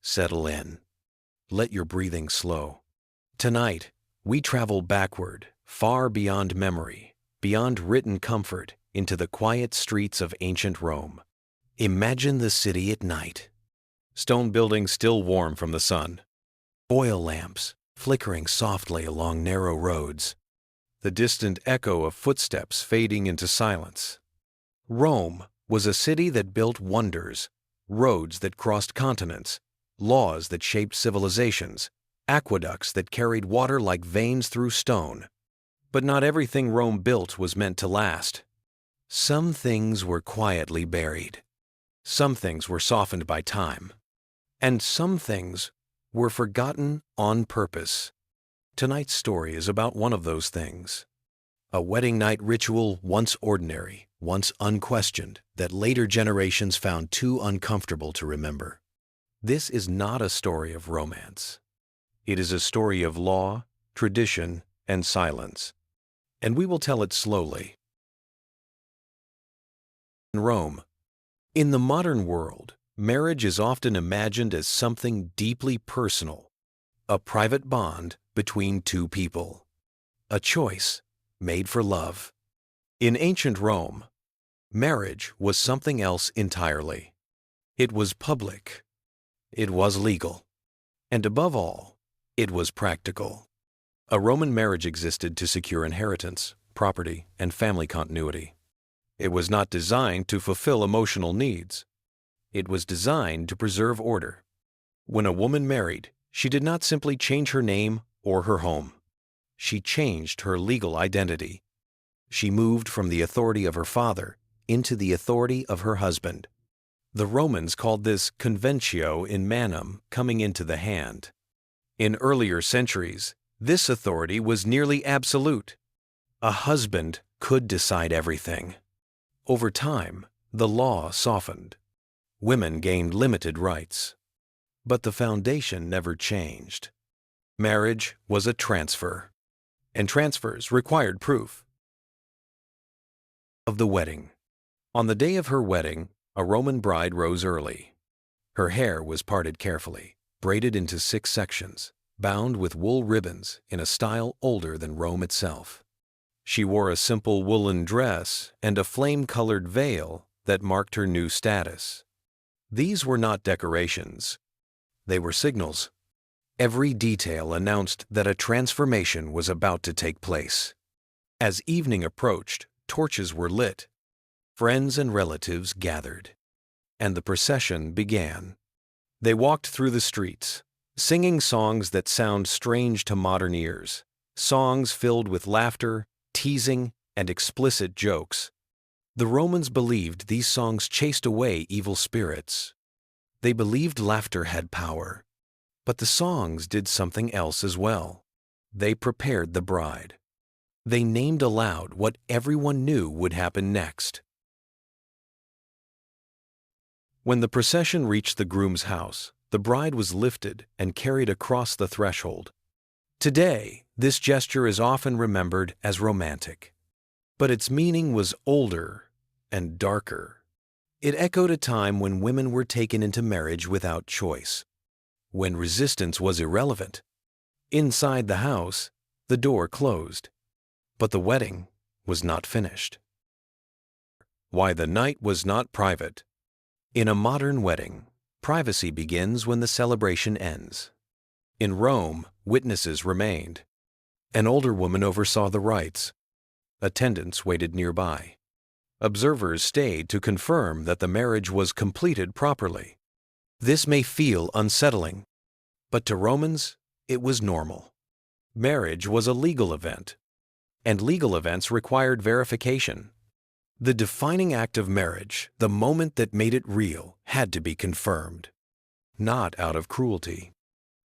Settle in. Let your breathing slow. Tonight, we travel backward, far beyond memory, beyond written comfort, into the quiet streets of ancient Rome. Imagine the city at night. Stone buildings still warm from the sun. Oil lamps flickering softly along narrow roads. The distant echo of footsteps fading into silence. Rome was a city that built wonders, roads that crossed continents, laws that shaped civilizations, aqueducts that carried water like veins through stone. But not everything Rome built was meant to last. Some things were quietly buried. Some things were softened by time. And some things were forgotten on purpose. Tonight's story is about one of those things. A wedding night ritual once ordinary, once unquestioned, that later generations found too uncomfortable to remember. This is not a story of romance. It is a story of law, tradition, and silence. And we will tell it slowly. In Rome. In the modern world, marriage is often imagined as something deeply personal, a private bond between two people, a choice made for love. In ancient Rome, marriage was something else entirely. It was public, it was legal, and above all, it was practical. A Roman marriage existed to secure inheritance, property, and family continuity. It was not designed to fulfill emotional needs. It was designed to preserve order. When a woman married, she did not simply change her name or her home. She changed her legal identity. She moved from the authority of her father into the authority of her husband. The Romans called this conventio in manum, coming into the hand. In earlier centuries, this authority was nearly absolute. A husband could decide everything. Over time, the law softened. Women gained limited rights. But the foundation never changed. Marriage was a transfer, and transfers required proof. Of the wedding. On the day of her wedding, a Roman bride rose early. Her hair was parted carefully, braided into 6 sections, bound with wool ribbons in a style older than Rome itself. She wore a simple woolen dress and a flame-colored veil that marked her new status. These were not decorations. They were signals. Every detail announced that a transformation was about to take place. As evening approached, torches were lit. Friends and relatives gathered. And the procession began. They walked through the streets, singing songs that sound strange to modern ears, songs filled with laughter, teasing, and explicit jokes. The Romans believed these songs chased away evil spirits. They believed laughter had power. But the songs did something else as well. They prepared the bride. They named aloud what everyone knew would happen next. When the procession reached the groom's house, the bride was lifted and carried across the threshold. Today, this gesture is often remembered as romantic. But its meaning was older and darker. It echoed a time when women were taken into marriage without choice, when resistance was irrelevant. Inside the house, the door closed, but the wedding was not finished. Why the night was not private. In a modern wedding, privacy begins when the celebration ends. In Rome, witnesses remained. An older woman oversaw the rites. Attendants waited nearby. Observers stayed to confirm that the marriage was completed properly. This may feel unsettling, but to Romans, it was normal. Marriage was a legal event, and legal events required verification. The defining act of marriage, the moment that made it real, had to be confirmed. Not out of cruelty,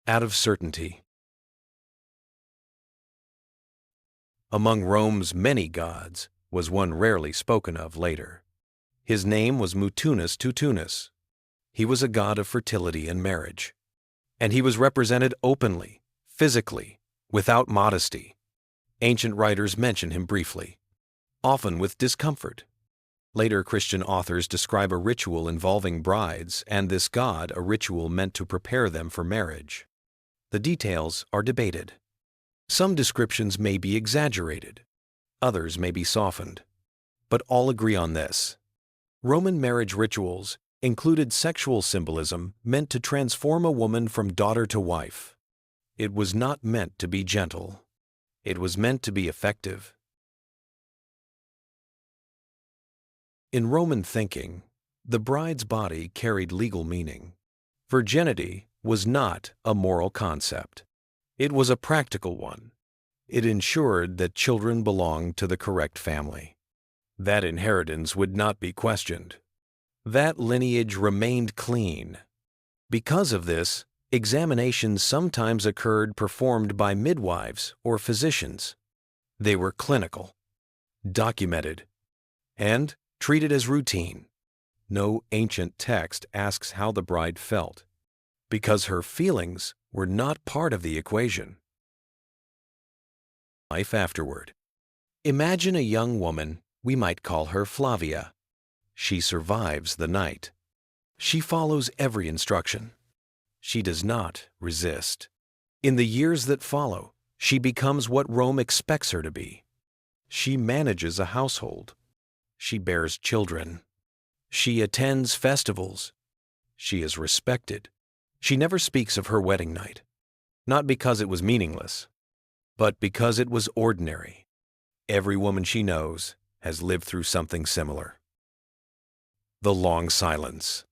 out of certainty. Among Rome's many gods was one rarely spoken of later. His name was Mutunus Tutunus. He was a god of fertility and marriage. And he was represented openly, physically, without modesty. Ancient writers mention him briefly, often with discomfort. Later Christian authors describe a ritual involving brides and this god a ritual meant to prepare them for marriage. The details are debated. Some descriptions may be exaggerated, others may be softened, but all agree on this. Roman marriage rituals included sexual symbolism meant to transform a woman from daughter to wife. It was not meant to be gentle. It was meant to be effective. In Roman thinking, the bride's body carried legal meaning. Virginity was not a moral concept. It was a practical one. It ensured that children belonged to the correct family. That inheritance would not be questioned. That lineage remained clean. Because of this, examinations sometimes occurred performed by midwives or physicians. They were clinical, documented, and treated as routine. No ancient text asks how the bride felt, because her feelings were not part of the equation. Life afterward. Imagine a young woman, we might call her Flavia. She survives the night. She follows every instruction. She does not resist. In the years that follow, she becomes what Rome expects her to be. She manages a household. She bears children. She attends festivals. She is respected. She never speaks of her wedding night, not because it was meaningless, but because it was ordinary. Every woman she knows has lived through something similar. The long silence.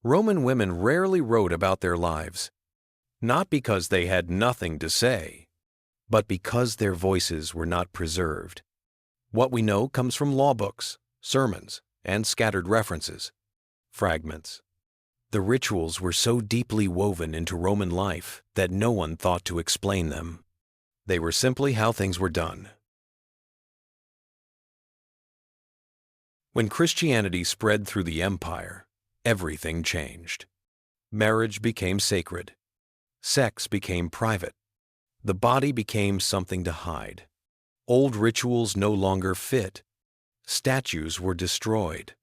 Roman women rarely wrote about their lives, not because they had nothing to say, but because their voices were not preserved. What we know comes from law books, sermons, and scattered references, fragments. The rituals were so deeply woven into Roman life that no one thought to explain them. They were simply how things were done. When Christianity spread through the empire, everything changed. Marriage became sacred. Sex became private. The body became something to hide. Old rituals no longer fit. Statues were destroyed.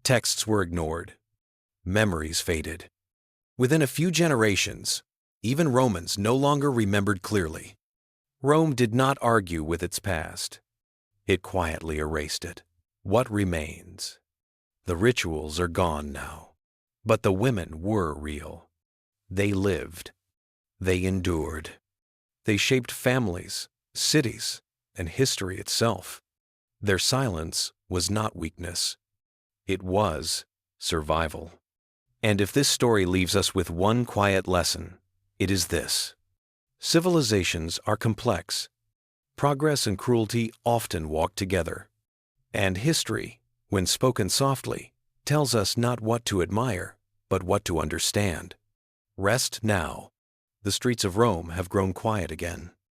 Texts were ignored. Memories faded. Within a few generations, even Romans no longer remembered clearly. Rome did not argue with its past. It quietly erased it. What remains? The rituals are gone now, but the women were real. They lived. They endured. They shaped families, cities, and history itself. Their silence was not weakness. It was survival. And if this story leaves us with one quiet lesson, it is this. Civilizations are complex. Progress and cruelty often walk together. And history, when spoken softly, tells us not what to admire, but what to understand. Rest now. The streets of Rome have grown quiet again.